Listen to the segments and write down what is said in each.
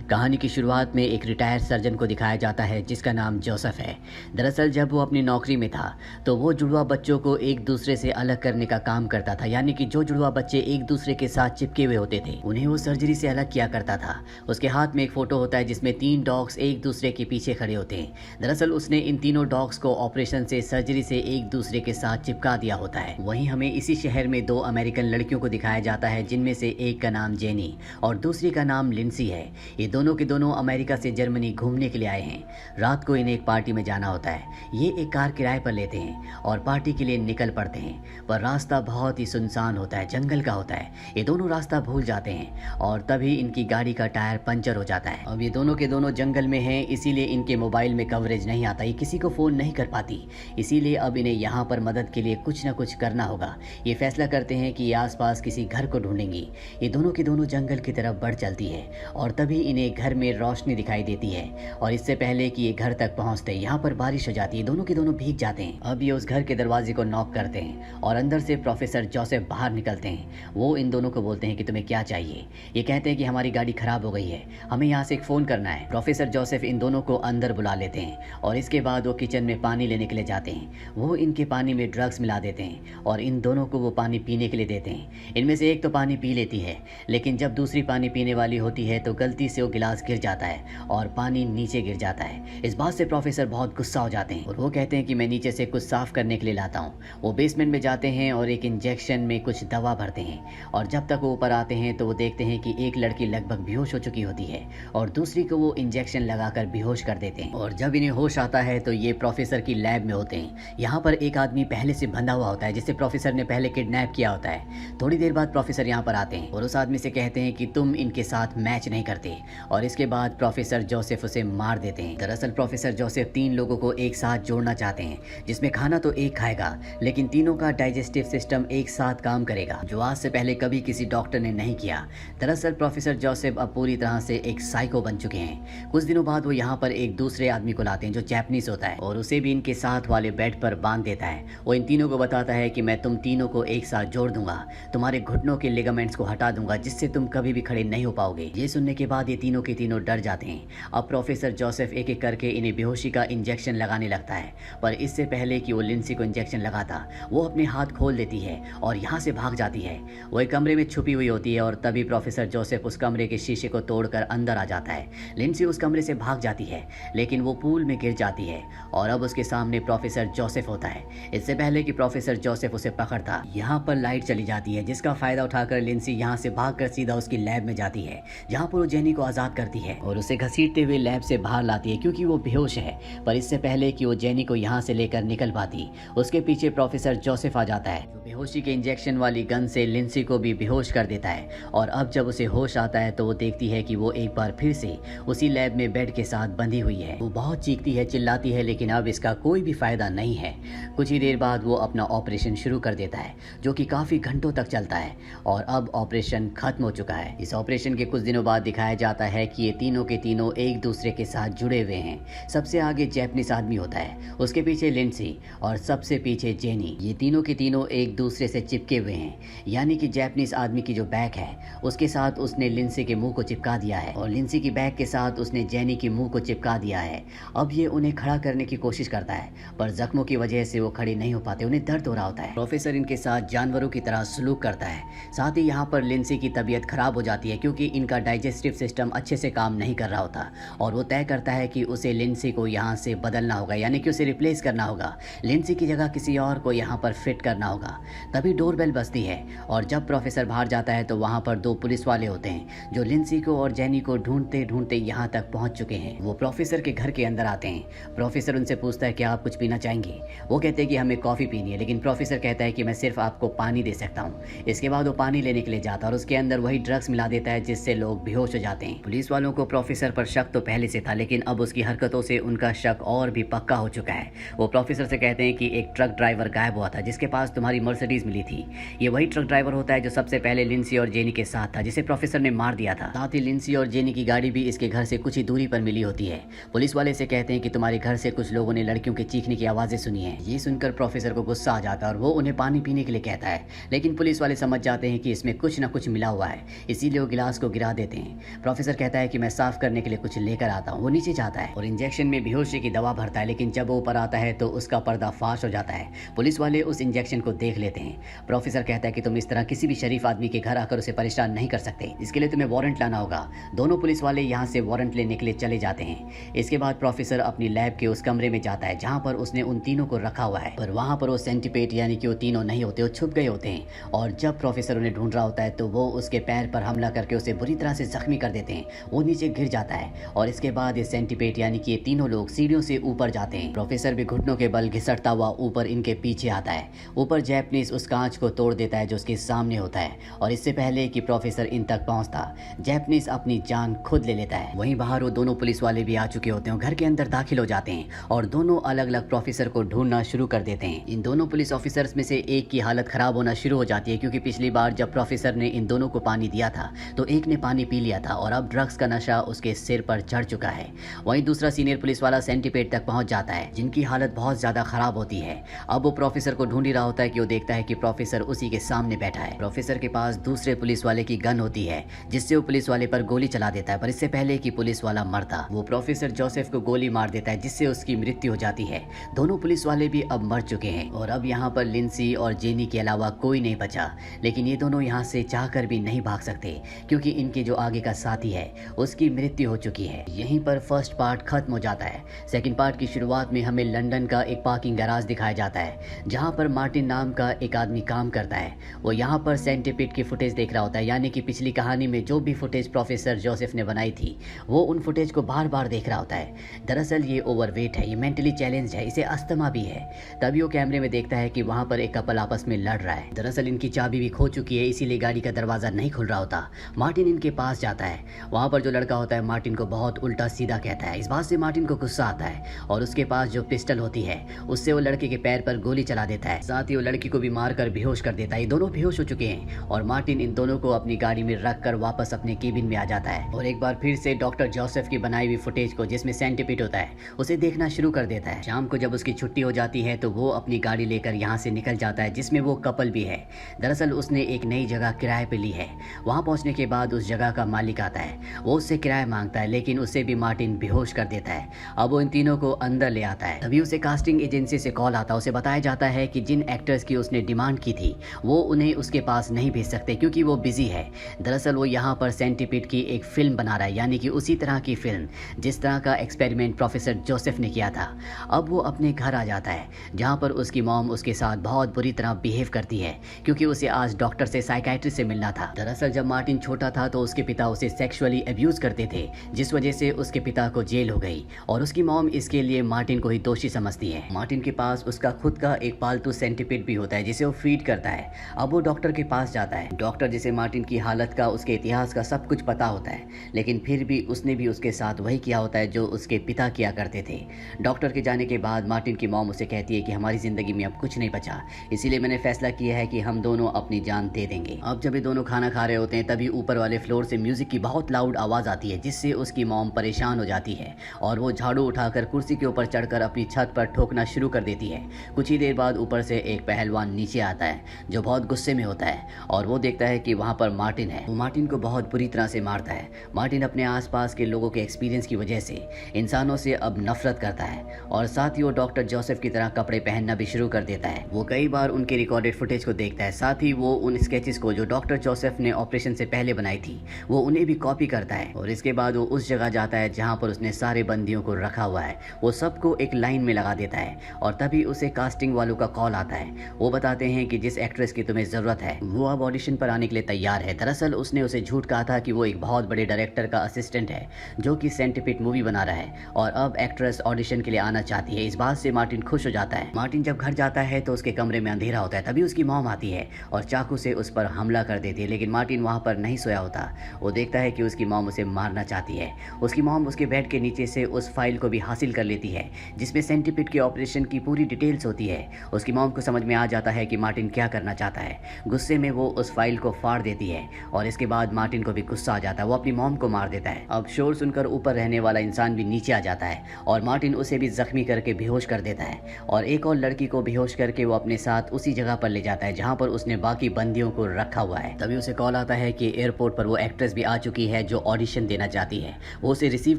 कहानी की शुरुआत में एक रिटायर्ड सर्जन को दिखाया जाता है जिसका नाम जोसेफ है। दरअसल जब वो अपनी नौकरी में था तो वो जुड़वा बच्चों को एक दूसरे से अलग करने का काम करता था, यानी कि जो जुड़वा बच्चे एक दूसरे के साथ चिपके हुए होते थे उन्हें वो सर्जरी से अलग किया करता था। उसके हाथ में एक फोटो होता है जिसमें 3 डॉग्स एक दूसरे के पीछे खड़े होते हैं। दरअसल उसने इन तीनों डॉग्स को ऑपरेशन से सर्जरी से एक दूसरे के साथ चिपका दिया होता है। वहीं हमें इसी शहर में 2 अमेरिकन लड़कियों को दिखाया जाता है जिनमें से एक का नाम जेनी और दूसरी का नाम लिंसी है। ये दोनों के दोनों अमेरिका से जर्मनी घूमने के लिए आए हैं। रात को इन्हें एक पार्टी में जाना होता है। ये एक कार किराए पर लेते हैं और पार्टी के लिए निकल पड़ते हैं, पर रास्ता बहुत ही सुनसान होता है, जंगल का होता है। ये दोनों रास्ता भूल जाते हैं और तभी इनकी गाड़ी का टायर पंचर हो जाता है। अब ये दोनों के दोनों जंगल में हैं, इसीलिए इनके मोबाइल में कवरेज नहीं आता, ये किसी को फ़ोन नहीं कर पाती। इसीलिए अब इन्हें यहाँ पर मदद के लिए कुछ ना कुछ करना होगा। ये फैसला करते हैं कि ये आसपास किसी घर को ढूंढेंगी। ये दोनों के दोनों जंगल की तरफ बढ़ चलती है और तभी इन्हें घर में रोशनी दिखाई देती है। और इससे पहले कि ये घर तक पहुंचते यहाँ पर बारिश हो जाती है, दोनों के दोनों भीग जाते हैं। अब ये उस घर के दरवाजे को नॉक करते हैं और अंदर से प्रोफेसर जोसेफ बाहर निकलते हैं। वो इन दोनों को बोलते हैं कि तुम्हें क्या चाहिए। ये कहते हैं कि हमारी गाड़ी खराब हो गई है, हमें यहाँ से एक फ़ोन करना है। प्रोफेसर जोसेफ इन दोनों को अंदर बुला लेते हैं और इसके बाद वो किचन में पानी लेने के लिए जाते हैं। वो इनके पानी में ड्रग्स मिला देते हैं और इन दोनों को वो पानी पीने के लिए देते हैं। इनमें से एक तो पानी पी लेती है, लेकिन जब दूसरी पानी पीने वाली होती है तो गलती से वो गिलास गिर जाता है और पानी नीचे गिर जाता है। इस बात से प्रोफेसर बहुत गुस्सा हो जाते हैं और वो कहते हैं कि मैं नीचे से कुछ साफ करने के लिए लाता हूँ। वो बेसमेंट में जाते हैं और एक इंजेक्शन में कुछ दवा भरते हैं और जब तक वो ऊपर आते हैं तो वो देखते हैं कि एक लड़की लगभग बेहोश हो चुकी होती है और दूसरी को वो इंजेक्शन लगाकर बेहोश कर देते हैं। और जब इन्हें होश आता है तो ये प्रोफेसर की लैब में होते हैं। यहाँ पर एक आदमी पहले से बंधा हुआ होता है जिसे प्रोफेसर ने पहले किडनैप किया होता है। थोड़ी देर बाद प्रोफेसर यहाँ पर आते हैं और उस आदमी से कहते हैं कि तुम इनके साथ मैच नहीं करते और इसके बाद प्रोफेसर जोसेफ उसे मार देते हैं। दरअसल प्रोफेसर जोसेफ 3 लोगों को एक साथ जोड़ना चाहते हैं जिसमें खाना तो एक खाएगा लेकिन तीनों का डाइजेस्टिव सिस्टम एक साथ काम करेगा, जो आज से पहले कभी किसी डॉक्टर ने नहीं किया। दरअसल प्रोफेसर जोसेफ अब पूरी तरह से एक साइको बन चुके हैं। कुछ दिनों बाद वो यहाँ पर एक दूसरे आदमी को लाते हैं जो जैपनीज होता है और उसे भी इनके साथ वाले बेड पर बांध देता है। वो इन तीनों को बताता है कि मैं तुम तीनों को एक साथ जोड़ दूंगा, तुम्हारे घुटनों के लिगामेंट्स को हटा दूंगा जिससे तुम कभी भी खड़े नहीं हो पाओगे। ये सुनने के बाद ये तीनों के तीनों डर जाते हैं। अब प्रोफेसर जोसेफ एक एक करके इन्हें बेहोशी का इंजेक्शन लगाने लगता है, पर इससे पहले कि वो लिंसी को इंजेक्शन लगाता वो अपने हाथ खोल देती है और यहाँ से भाग जाती है। वो एक कमरे में छुपी हुई होती है और तभी प्रोफेसर जोसेफ उस कमरे के शीशे को तोड़कर अंदर आ जाता है। लिंसी उस कमरे से भाग जाती है लेकिन वो पूल में गिर जाती है और अब उसके सामने प्रोफेसर जोसेफ होता है। इससे पहले कि प्रोफेसर जोसेफ उसे पकड़ता यहाँ पर लाइट चली जाती है जिसका फायदा उठाकर लिंसी यहाँ से भागकर सीधा उसकी लैब में जाती है जहाँ पर वो जेनी को आज़ाद करती है और उसे घसीटते हुए लैब से बाहर लाती है क्योंकि वो बेहोश है। पर इससे पहले कि वो जेनी को यहाँ से लेकर निकल पाती उसके पीछे प्रोफेसर जोसेफ आ जाता है जो बेहोशी के इंजेक्शन वाली गन से लिंसी को भी बेहोश कर देता है। और अब जब उसे होश आता है तो वो देखती है कि वो एक बार फिर से उसी लैब में बेड के साथ बंधी हुई है। वो बहुत चीखती है, चिल्लाती है, लेकिन अब इसका कोई भी फायदा नहीं है। कुछ ही देर बाद वो अपना ऑपरेशन शुरू कर देता है जो कि काफ़ी घंटों तक चलता है और अब ऑपरेशन खत्म हो चुका है। इस ऑपरेशन के कुछ दिनों बाद दिखाया जाता है कि ये तीनों के तीनों एक दूसरे के साथ जुड़े हुए हैं। सबसे आगे जैपनीज आदमी होता है, उसके पीछे लिंसी और सबसे पीछे जेनी। ये तीनों के तीनों एक दूसरे से चिपके हुए हैं, यानी कि जैपनीज आदमी की जो बैग है उसके साथ उसने लिंसी के मुंह को चिपका दिया है और लिंसी की बैग के साथ उसने जेनी के मुंह को चिपका दिया है। अब ये उन्हें खड़ा करने की कोशिश करता है पर जख्मों की वजह से वो खड़े नहीं हो पाते, उन्हें दर्द हो रहा होता है। प्रोफेसर इनके साथ जानवरों की तरह सलूक करता है। साथ ही यहाँ पर लिंसी की तबीयत खराब हो जाती है क्योंकि इनका डाइजेस्टिव सिस्टम अच्छे से काम नहीं कर रहा होता और वो तय करता है कि उसे लिंसी को यहाँ से बदलना होगा, यानी कि उसे रिप्लेस करना होगा। लिंसी की जगह किसी और को यहाँ पर फिट करना होगा। तभी डोरबेल बजती है और जब प्रोफेसर बाहर जाता है तो वहाँ पर 2 पुलिस वाले होते हैं जो लिंसी को और जेनी को ढूंढते ढूंढते यहाँ तक पहुँच चुके हैं। वो प्रोफेसर के घर के अंदर आते हैं। प्रोफेसर उनसे पूछता है कि आप कुछ पीना चाहेंगे। वो कहते हैं कि हमें कॉफ़ी पीनी है, लेकिन प्रोफेसर कहता है कि मैं सिर्फ आपको पानी दे सकता हूँ। इसके बाद वो पानी लेने के लिए जाता है और उसके अंदर वही ड्रग्स मिला देता है जिससे लोग बेहोश हो जाते हैं। पुलिस वालों को प्रोफेसर पर शक तो पहले से था, लेकिन अब उसकी हरकतों से उनका शक और भी पक्का हो चुका है। वो प्रोफेसर से कहते हैं कि एक ट्रक ड्राइवर गायब हुआ था जिसके पास तुम्हारी मर्सिडीज मिली थी। ये वही ट्रक ड्राइवर होता है जो सबसे पहले लिंसी और जेनी के साथ था, जिसे प्रोफेसर ने मार दिया था। साथ ही लिंसी और जेनी की गाड़ी भी इसके घर से कुछ ही दूरी पर मिली होती है। पुलिस वाले से कहते हैं कि तुम्हारे घर से कुछ लोगों ने लड़कियों के चीखने की आवाज़ें सुनी है। ये सुनकर प्रोफेसर को गुस्सा आ जाता है और वो उन्हें पानी पीने के लिए कहता है, लेकिन पुलिस वाले समझ जाते हैं कि इसमें कुछ ना कुछ मिला हुआ है, इसीलिए वो गिलास को गिरा देते हैं। प्रोफेसर प्रोफेसर कहता है कि मैं साफ करने के लिए कुछ लेकर आता हूँ। वो नीचे जाता है और इंजेक्शन में बेहोशी की दवा भरता है, लेकिन जब वो ऊपर आता है तो उसका पर्दा फाश हो जाता है। पुलिस वाले उस इंजेक्शन को देख लेते हैं। प्रोफेसर कहता है कि तुम इस तरह किसी भी शरीफ आदमी के घर आकर उसे परेशान नहीं कर सकते, इसके लिए तुम्हें वारंट लाना होगा। दोनों पुलिस वाले यहाँ से वारंट लेने के लिए चले जाते हैं। इसके बाद प्रोफेसर अपनी लैब के उस कमरे में जाता है जहाँ पर उसने उन तीनों को रखा हुआ है, पर वहाँ पर वो सेंटीपेड यानी कि वो तीनों नहीं होते, वो छुप गए होते हैं। और जब प्रोफेसर उन्हें ढूंढ रहा होता है तो वो उसके पैर पर हमला करके उसे बुरी तरह से जख्मी कर देते हैं। वो नीचे गिर जाता है और इसके बाद ये सेंटीपेड यानी कि ये तीनों लोग सीढ़ियों से ऊपर जाते हैं। प्रोफेसर भी घुटनों के बल घिसटता हुआ ऊपर इनके पीछे आता है। ऊपर जैपनीज उस कांच को तोड़ देता है जो उसके सामने होता है, और इससे पहले कि प्रोफेसर इन तक पहुंचता जैपनीज अपनी जान खुद ले लेता है। वहीं बाहर वो दोनों पुलिस वाले भी आ चुके होते हैं, घर के अंदर दाखिल हो जाते हैं और दोनों अलग अलग प्रोफेसर को ढूंढना शुरू कर देते हैं। इन दोनों पुलिस ऑफिसर्स में से एक की हालत खराब होना शुरू हो जाती है, क्योंकि पिछली बार जब प्रोफेसर ने इन दोनों को पानी दिया था तो एक ने पानी पी लिया था और अब ड्रग्स का नशा उसके सिर पर चढ़ चुका है। वहीं दूसरा सीनियर पुलिस वाला सेंटीपेड तक पहुंच जाता है, जिनकी हालत बहुत ज्यादा खराब होती है। अब वो प्रोफेसर को ढूंढ ही रहा होता है कि वो देखता है कि प्रोफेसर उसी के सामने बैठा है। प्रोफेसर के पास दूसरे पुलिस वाले की गन होती है, जिससे वो पुलिस वाले पर गोली चला देता है, पर इससे पहले कि पुलिस वाला मरता वो प्रोफेसर जोसेफ को गोली मार देता है, जिससे उसकी मृत्यु हो जाती है। दोनों पुलिस वाले भी अब मर चुके हैं और अब यहाँ पर लिंसी और जेनी के अलावा कोई नहीं बचा। लेकिन ये दोनों यहाँ से चाहकर भी नहीं भाग सकते, क्योंकि इनके जो आगे का साथी है उसकी मृत्यु हो चुकी है। यहीं पर फर्स्ट पार्ट खत्म हो जाता है। सेकंड पार्ट की शुरुआत में हमें लंदन का एक पार्किंग गैराज दिखाया जाता है, जहाँ पर मार्टिन नाम का एक आदमी काम करता है। वो यहाँ पर सेंटीपेड की फुटेज देख रहा होता है, यानी कि पिछली कहानी में जो भी फुटेज प्रोफेसर जोसेफ ने बनाई थी वो उन फुटेज को बार बार देख रहा होता है। दरअसल ये ओवरवेट है, ये मेंटली चैलेंज है, इसे अस्थमा भी है। तभी वो कैमरे में देखता है कि वहाँ पर एक कपल आपस में लड़ रहा है। दरअसल इनकी चाबी भी खो चुकी है, इसीलिए गाड़ी का दरवाजा नहीं खुल रहा होता। मार्टिन इनके पास जाता है। वहाँ पर जो लड़का होता है मार्टिन को बहुत उल्टा सीधा कहता है। इस बात से मार्टिन को गुस्सा आता है और उसके पास जो पिस्टल होती है उससे वो लड़के के पैर पर गोली चला देता है। साथ ही वो लड़की को भी मारकर बेहोश कर देता है। ये दोनों बेहोश हो चुके हैं और मार्टिन इन दोनों को अपनी गाड़ी में रखकर वापस अपने केबिन में आ जाता है और एक बार फिर से डॉक्टर जोसेफ की बनाई हुई फुटेज को, जिसमें सेंटीपेड होता है, उसे देखना शुरू कर देता है। शाम को जब उसकी छुट्टी हो जाती है तो वो अपनी गाड़ी लेकर यहाँ से निकल जाता है, जिसमें वो कपल भी है। दरअसल उसने एक नई जगह किराए पे ली है। वहाँ पहुँचने के बाद उस जगह का मालिक आता है, वो उससे किराया मांगता है, लेकिन उससे भी मार्टिन बेहोश कर देता है। अब वो इन तीनों को अंदर ले आता है। तभी उसे कास्टिंग एजेंसी से कॉल आता है। उसे बताया जाता है कि जिन एक्टर्स की उसने डिमांड की थी वो उन्हें उसके पास नहीं भेज सकते, क्योंकि वो बिजी है। दरअसल वो यहाँ पर सेंटीपेड की एक फिल्म बना रहा है, यानी कि उसी तरह की फिल्म जिस तरह का एक्सपेरिमेंट प्रोफेसर जोसेफ ने किया था। अब वो अपने घर आ जाता है, जहाँ पर उसकी मॉम उसके साथ बहुत बुरी तरह बिहेव करती है, क्योंकि उसे आज डॉक्टर से साइकाइट्रिस्ट से मिलना था। दरअसल जब मार्टिन छोटा था तो उसके पिता उसे सेक्सुअली अब्यूज करते थे, जिस वजह से उसके पिता को जेल हो गई और उसकी मॉम इसके लिए मार्टिन को ही दोषी समझती है। मार्टिन के पास उसका खुद का एक पालतू सेंटीपेड भी होता है, जिसे वो फीड करता है। अब वो डॉक्टर के पास जाता है। डॉक्टर जिसे मार्टिन की हालत का, उसके इतिहास का सब कुछ पता होता है, लेकिन फिर भी उसने भी उसके साथ वही किया होता है जो उसके पिता किया करते थे। डॉक्टर के जाने के बाद मार्टिन की मॉम उसे कहती है कि हमारी जिंदगी में अब कुछ नहीं बचा, इसीलिए मैंने फैसला किया है कि हम दोनों अपनी जान दे देंगे। अब जब ये दोनों खाना खा रहे होते हैं तभी ऊपर वाले फ्लोर से म्यूजिक की बहुत लाउड आवाज आती है, जिससे उसकी मॉम परेशान हो जाती है और वो झाड़ू उठाकर कुर्सी के ऊपर चढ़कर अपनी छत पर ठोकना शुरू कर देती है। कुछ ही देर बाद ऊपर से एक पहलवान नीचे आता है जो बहुत गुस्से में होता है और वो देखता है कि वहाँ पर मार्टिन है। वो मार्टिन को बहुत बुरी तरह से मारता है। मार्टिन अपने आसपास के लोगों के एक्सपीरियंस की वजह से इंसानों से अब नफरत करता है और साथ ही वो डॉक्टर जोसेफ की तरह कपड़े पहनना भी शुरू कर देता है। वो कई बार उनके रिकॉर्डेड फुटेज को देखता है, साथ ही वो उन स्केचेस को जो डॉक्टर जोसेफ ने ऑपरेशन से पहले बनाई थी वो उन्हें भी कॉपी करता है और इसके बाद वो उस जगह जाता है जहाँ पर उसने सारे बंदियों को रखा हुआ है। वो सबको एक लाइन में लगा देता है और तभी उसे कास्टिंग वालों का कॉल आता है। वो बताते हैं कि जिस एक्ट्रेस की तुम्हें ज़रूरत है वो अब ऑडिशन पर आने के लिए तैयार है। दरअसल उसने उसे झूठ कहा था कि वो एक बहुत बड़े डायरेक्टर का असिस्टेंट है जो कि सेंटीपेड मूवी बना रहा है और अब एक्ट्रेस ऑडिशन के लिए आना चाहती है। इस बात से मार्टिन खुश हो जाता है। मार्टिन जब घर जाता है तो उसके कमरे में अंधेरा होता है। तभी उसकी मॉम आती है और चाकू से उस पर हमला कर देती है, लेकिन मार्टिन वहाँ पर नहीं सोया होता। वो देखता है कि उसकी मॉम उसे मारना चाहती है। उसकी मॉम उसके बेड के नीचे से उस फाइल को भी हासिल कर लेती है जिसमें सेंटीपेड के ऑपरेशन की पूरी डिटेल्स होती है। उसकी मॉम को समझ में आ जाता है कि मार्टिन क्या करना चाहता है। गुस्से में वो उस फाइल को फाड़ देती है और इसके बाद मार्टिन को भी गुस्सा आ जाता है। वो अपनी मॉम को मार देता है। अब शोर सुनकर ऊपर रहने वाला इंसान भी नीचे आ जाता है और मार्टिन उसे भी जख्मी करके बेहोश कर देता है और एक और लड़की को बेहोश करके वो अपने साथ उसी जगह पर ले जाता है जहाँ पर उसने बाकी बंदियों को रखा हुआ है। तभी उसे कॉल आता है कि एयरपोर्ट पर वो एक्ट्रेस भी आ चुकी है है जो ऑडिशन देना चाहती है, वो उसे रिसीव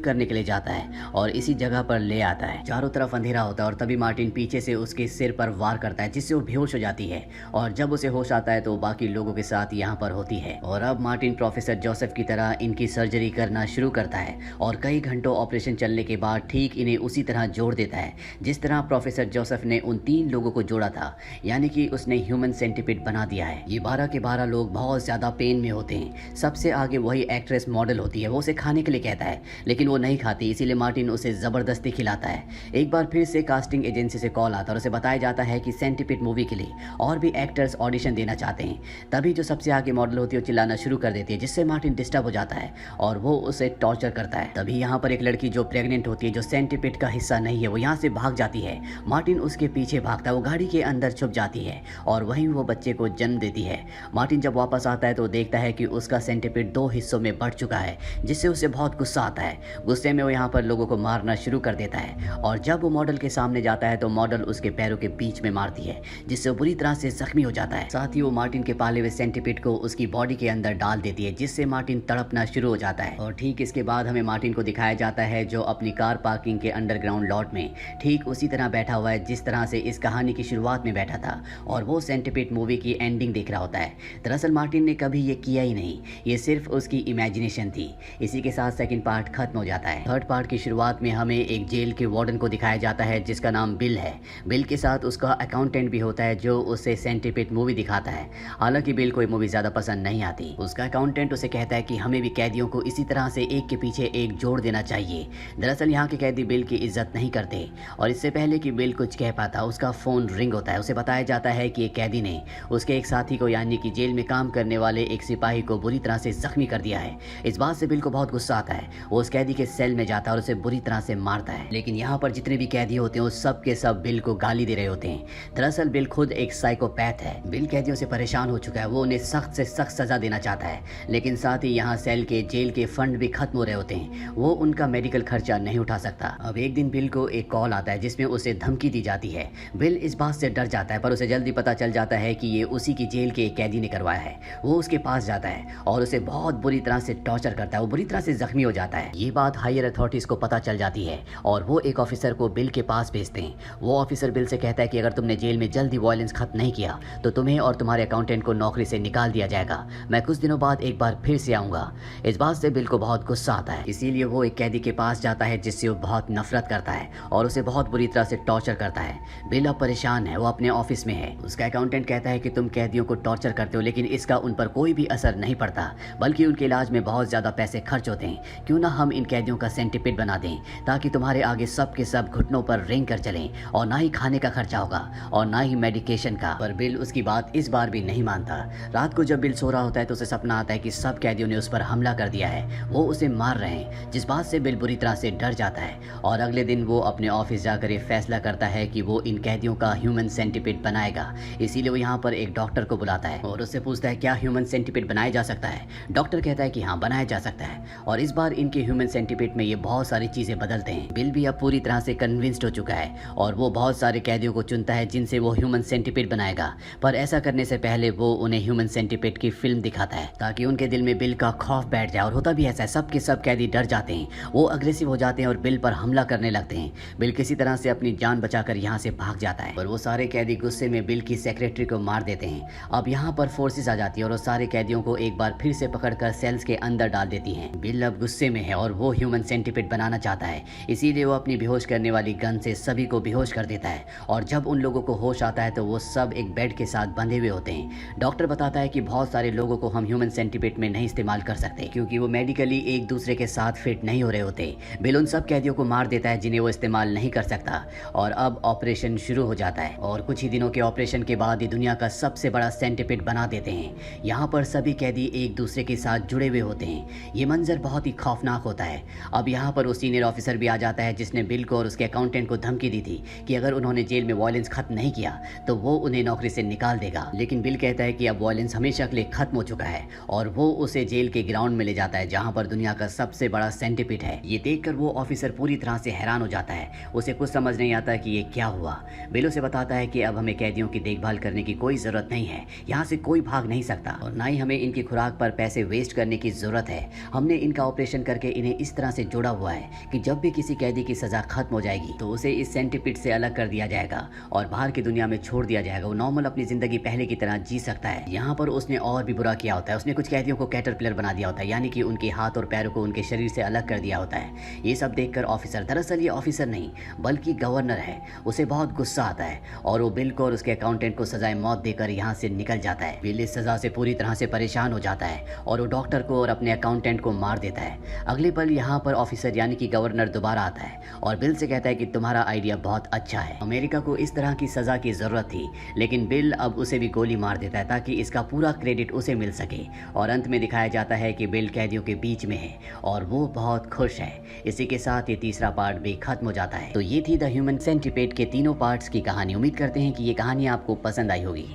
करने के लिए जाता है और इसी जगह पर ले आता है। चारों तरफ अंधेरा होता है और तभी मार्टिन पीछे से उसके सिर पर वार करता है, जिससे वो बेहोश हो जाती है और जब उसे होश आता है तो बाकी लोगों के साथ यहाँ पर होती है। और अब मार्टिन प्रोफेसर जोसेफ की तरह इनकी सर्जरी करना शुरू करता है और कई घंटों ऑपरेशन चलने के बाद ठीक इन्हें उसी तरह जोड़ देता है जिस तरह प्रोफेसर जोसेफ ने उन 3 लोगों को जोड़ा था, यानी कि उसने ह्यूमन सेंटीपीड बना दिया है। ये 12 के 12 लोग बहुत ज्यादा पेन में होते हैं। सबसे आगे वही एक्ट्रेस मॉडल होती है, वो उसे खाने के लिए कहता है लेकिन वो नहीं खाती, इसीलिए मार्टिन उसे जबरदस्ती खिलाता है। एक बार फिर से कास्टिंग एजेंसी से कॉल आता है और उसे बताया जाता है कि सेंटीपीड मूवी के लिए और भी एक्टर्स ऑडिशन देना चाहते हैं। तभी जो सबसे आगे मॉडल होती है वो चिल्लाना शुरू कर देती है, जिससे मार्टिन डिस्टर्ब हो जाता है और वो उसे टॉर्चर करता है। तभी यहाँ पर एक लड़की जो प्रेग्नेंट होती है, जो सेंटीपीड का हिस्सा नहीं है, वो यहाँ से भाग जाती है। मार्टिन उसके पीछे भागता है, वो गाड़ी के अंदर छुप जाती है और वहीं वो बच्चे को जन्म देती है। मार्टिन जब वापस आता है तो देखता है कि उसका सेंटीपीड 2 हिस्सों में बढ़ चुका है, जिससे उसे बहुत गुस्सा आता है। गुस्से में वो यहाँ पर लोगों को मारना शुरू कर देता है और जब वो मॉडल के सामने जाता है तो मॉडल उसके पैरों के बीच में मारती है, जिससे वो बुरी तरह से जख्मी हो जाता है। साथ ही वो मार्टिन के पाले हुए सेंटीपीड को उसकी बॉडी के अंदर डाल देती है, जिससे मार्टिन तड़पना शुरू हो जाता है। और ठीक इसके बाद हमें मार्टिन को दिखाया जाता है जो अपनी कार पार्किंग के अंडरग्राउंड लॉट में ठीक उसी तरह बैठा हुआ है जिस तरह से इस कहानी की शुरुआत में बैठा था और वो सेंटीपीड मूवी की एंडिंग देख रहा होता है। दरअसल मार्टिन ने कभी ये किया ही नहीं, ये सिर्फ उसकी इमेजिनेशन थी। इसी के साथ सेकंड पार्ट खत्म हो जाता है। थर्ड पार्ट की शुरुआत में हमें एक जेल के वार्डन को दिखाया जाता है जिसका नाम बिल है। बिल के साथ उसका अकाउंटेंट भी होता है जो उसे सेंटीपीड मूवी दिखाता है। हालांकि बिल को ये मूवी ज्यादा पसंद नहीं आती। उसका अकाउंटेंट उसे कहता है कि हमें भी कैदियों को इसी तरह से एक के पीछे एक जोड़ देना चाहिए। दरअसल यहाँ के कैदी बिल की इज्जत नहीं करते और इससे पहले कि बिल कुछ कह पाता उसका फोन रिंग होता है। उसे बताया जाता है कि एक कैदी ने उसके एक साथी को, यानी कि जेल में काम करने वाले एक सिपाही को बुरी तरह से जख्मी कर दिया है। इस बात से बिल को बहुत गुस्सा आता है। वो उस कैदी के सेल में जाता है और उसे बुरी तरह से मारता है। लेकिन यहाँ पर जितने भी कैदी होते हैं वो सब के सब बिल को गाली दे रहे होते हैं। दरअसल बिल खुद एक साइकोपैथ है। बिल कैदियों से परेशान हो चुका है, वो उन्हें सख्त से सख्त सजा देना चाहता है, लेकिन साथ ही यहाँ सेल के जेल के फंड भी खत्म हो रहे होते हैं। वो उनका मेडिकल खर्चा नहीं उठा सकता। अब एक दिन बिल को एक कॉल आता है जिसमें उसे धमकी दी जाती है। बिल इस बात से डर जाता है, पर उसे जल्दी पता चल जाता है कि ये उसी की जेल के एक कैदी ने करवाया है। वो उसके पास जाता है और उसे बहुत बुरी तरह से टॉर्चर करता है। वो बुरी तरह से जख्मी हो जाता है। ये बात हायर अथॉरिटीज को पता चल जाती है और वो एक ऑफिसर को बिल के पास भेजते हैं। वो ऑफिसर बिल से कहता है कि अगर तुमने जेल में जल्दी वायलेंस खत्म नहीं किया तो तुम्हें और तुम्हारे अकाउंटेंट को नौकरी से निकाल दिया जाएगा। मैं कुछ दिनों बाद एक बार फिर से आऊंगा। इस बात से बिल को बहुत गुस्सा आता है, इसीलिए वो एक कैदी के पास जाता है जिससे वो बहुत नफरत करता है और उसे बहुत बुरी तरह से टॉर्चर करता है। बिल अब परेशान है, वो अपने ऑफिस में है। उसका अकाउंटेंट कहता है कि तुम कैदियों को टॉर्चर करते हो लेकिन इसका उन पर कोई भी असर नहीं पड़ता, बल्कि उनके इलाज में बहुत ज्यादा पैसे खर्च होते हैं। क्यों ना हम इन कैदियों का सेंटीपीड बना दें ताकि तुम्हारे आगे सब के सब घुटनों पर रेंग कर चलें और ना ही खाने का खर्चा होगा और ना ही मेडिकेशन का। पर बिल उसकी बात इस बार भी नहीं मानता। रात को जब बिल सो रहा होता है तो उसे सपना आता है कि सब कैदियों ने उस पर हमला कर दिया है, वो उसे मार रहे हैं, जिस बात से बिल बुरी तरह से डर जाता है। और अगले दिन वो अपने ऑफिस जाकर ये फैसला करता है कि वो इन कैदियों का ह्यूमन सेंटीपीड बनाएगा। इसीलिए वो यहाँ पर एक डॉक्टर को बुलाता है और उससे पूछता है क्या ह्यूमन सेंटीपीड बनाया जा सकता है। डॉक्टर कहता है कि हाँ, बनाया जा सकता है। और इस बार इनके ह्यूमन सेंटीपीड में ये बहुत सारी चीजें बदलते हैं। बिल भी अब पूरी तरह से कन्विंस्ड हो चुका है और वो बहुत सारे कैदियों को चुनता है जिनसे वो ह्यूमन सेंटीपीड बनाएगा। पर ऐसा करने से पहले वो उन्हें ह्यूमन सेंटीपीड की फिल्म दिखाता है ताकि उनके दिल में बिल का खौफ बैठ जाए। और होता भी ऐसा है, सब के सब कैदी डर जाते हैं, वो अग्रेसिव हो जाते हैं और बिल पर हमला करने लगते हैं। बिल किसी तरह से अपनी जान बचाकर यहाँ से भाग जाता है, पर वो सारे कैदी गुस्से में बिल की सेक्रेटरी को मार देते हैं। अब यहाँ पर फोर्सेस आ जाती है और वो सारे कैदियों को एक बार फिर से पकड़कर सेल्स के अंदर डाल देती हैं। बिल अब गुस्से में है और वो ह्यूमन सेंटीपीड बनाना चाहता है, इसीलिए वो अपनी बेहोश करने वाली गन से सभी को बेहोश कर देता है। और जब उन लोगों को होश आता है तो वो सब एक बेड के साथ बंधे हुए होते हैं। डॉक्टर बताता है कि बहुत सारे लोगों को हम ह्यूमन सेंटीपीड में नहीं इस्तेमाल कर सकते क्योंकि वो मेडिकली एक दूसरे के साथ फिट नहीं हो रहे होते। बिल उन सब कैदियों को मार देता है जिन्हें वो इस्तेमाल नहीं कर सकता और अब ऑपरेशन शुरू हो जाता है। और कुछ ही दिनों के ऑपरेशन के बाद ये दुनिया का सबसे बड़ा सेंटीपीड बना देते हैं। यहाँ पर सभी कैदी एक दूसरे के साथ जुड़े हुए होते हैं। ये मंजर बहुत ही खौफनाक होता है। अब यहाँ पर वो सीनियर ऑफिसर भी आ जाता है जिसने बिल को और उसके अकाउंटेंट को धमकी दी थी कि अगर उन्होंने जेल में वायलेंस खत्म नहीं किया तो वो उन्हें नौकरी से निकाल देगा। लेकिन बिल कहता है कि अब वायलेंस हमेशा के लिए खत्म हो चुका है और वो उसे जेल के ग्राउंड में ले जाता है जहाँ पर दुनिया का सबसे बड़ा सेंटीपीड है। ये देखकर वो ऑफिसर पूरी तरह से हैरान हो जाता है, उसे कुछ समझ नहीं आता कि ये क्या हुआ। बिल उसे बताता है कि अब हमें कैदियों की देखभाल करने की कोई जरूरत नहीं है, यहाँ से कोई भाग नहीं सकता और ना ही हमें इनकी खुराक पर पैसे वेस्ट करने की जरूरत ज़रूरत है। हमने इनका ऑपरेशन करके इन्हें इस तरह से जोड़ा हुआ है कि जब भी किसी कैदी की सज़ा खत्म हो जाएगी तो उसे इस सेंटीपीड से अलग कर दिया जाएगा और बाहर की दुनिया में छोड़ दिया जाएगा। वो नॉर्मल अपनी ज़िंदगी पहले की तरह जी सकता है। यहाँ पर उसने और भी बुरा किया होता है। उसने कुछ कैदियों को कैटरपिलर बना दिया होता है, यानी कि उनके हाथ और पैरों को उनके शरीर से अलग कर दिया होता है। ये सब देखकर ऑफिसर, दरअसल ये ऑफिसर नहीं बल्कि गवर्नर है, उसे बहुत गुस्सा आता है और वो बिल को और उसके अकाउंटेंट को सजाए मौत देकर यहाँ से निकल जाता है। बिल इस सजा से पूरी तरह से परेशान हो जाता है और वो डॉक्टर को और अपने अकाउंटेंट को मार देता है। अगले पल यहाँ पर ऑफिसर यानी कि गवर्नर दोबारा आता है और बिल से कहता है कि तुम्हारा आइडिया बहुत अच्छा है, अमेरिका को इस तरह की सजा की जरूरत थी। लेकिन बिल अब उसे भी गोली मार देता है ताकि इसका पूरा क्रेडिट उसे मिल सके। और अंत में दिखाया जाता है कि बिल कैदियों के बीच में है और वो बहुत खुश है। इसी के साथ ये तीसरा पार्ट भी खत्म हो जाता है। तो ये थी द ह्यूमन सेंटीपेड के तीनों पार्ट्स की कहानी। उम्मीद करते हैं कि ये कहानी आपको पसंद आई होगी।